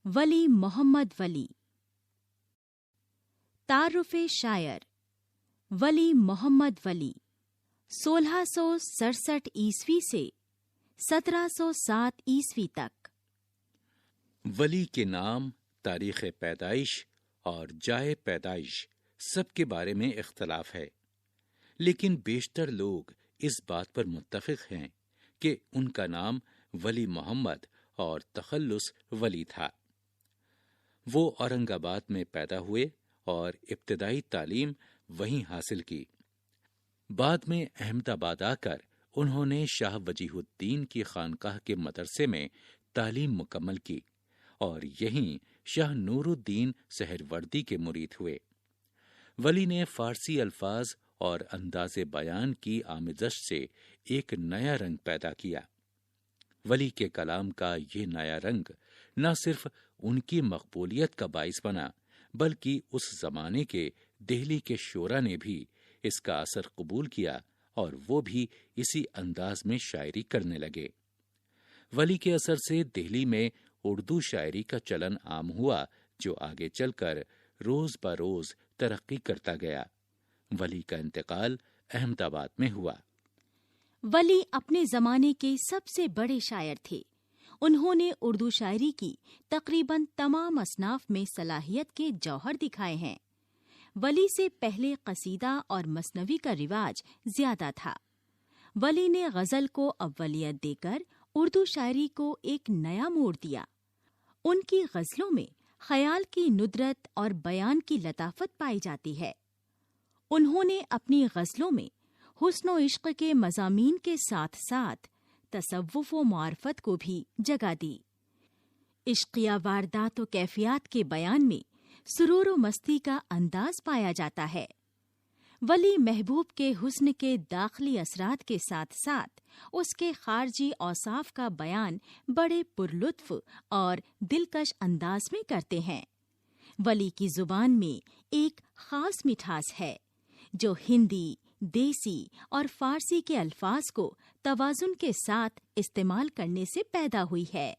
ولی محمد ولی. تعارف شاعر ولی محمد ولی 1667 عیسوی سے 1707 عیسوی تک. ولی کے نام، تاریخ پیدائش اور جائے پیدائش سب کے بارے میں اختلاف ہے، لیکن بیشتر لوگ اس بات پر متفق ہیں کہ ان کا نام ولی محمد اور تخلص ولی تھا. وہ اورنگ آباد میں پیدا ہوئے اور ابتدائی تعلیم وہیں حاصل کی. بعد میں احمد آباد آ کر انہوں نے شاہ وجیہ الدین کی خانقاہ کے مدرسے میں تعلیم مکمل کی اور یہیں شاہ نور الدین سہروردی کے مرید ہوئے. ولی نے فارسی الفاظ اور انداز بیان کی آمیزش سے ایک نیا رنگ پیدا کیا. ولی کے کلام کا یہ نیا رنگ نہ صرف ان کی مقبولیت کا باعث بنا، بلکہ اس زمانے کے دہلی کے شعراء نے بھی اس کا اثر قبول کیا اور وہ بھی اسی انداز میں شاعری کرنے لگے. ولی کے اثر سے دہلی میں اردو شاعری کا چلن عام ہوا، جو آگے چل کر روز بروز ترقی کرتا گیا. ولی کا انتقال احمد آباد میں ہوا. ولی اپنے زمانے کے سب سے بڑے شاعر تھے. انہوں نے اردو شاعری کی تقریباً تمام اصناف میں صلاحیت کے جوہر دکھائے ہیں. ولی سے پہلے قصیدہ اور مثنوی کا رواج زیادہ تھا. ولی نے غزل کو اولیت دے کر اردو شاعری کو ایک نیا موڑ دیا. ان کی غزلوں میں خیال کی ندرت اور بیان کی لطافت پائی جاتی ہے. انہوں نے اپنی غزلوں میں حسن و عشق کے مضامین کے ساتھ ساتھ تصوف و معرفت کو بھی جگہ دی. عشقیہ واردات و کیفیات کے بیان میں سرور و مستی کا انداز پایا جاتا ہے. ولی محبوب کے حسن کے داخلی اثرات کے ساتھ ساتھ اس کے خارجی اوصاف کا بیان بڑے پرلطف اور دلکش انداز میں کرتے ہیں. ولی کی زبان میں ایک خاص مٹھاس ہے جو ہندی، دیسی اور فارسی کے الفاظ کو توازن کے ساتھ استعمال کرنے سے پیدا ہوئی ہے.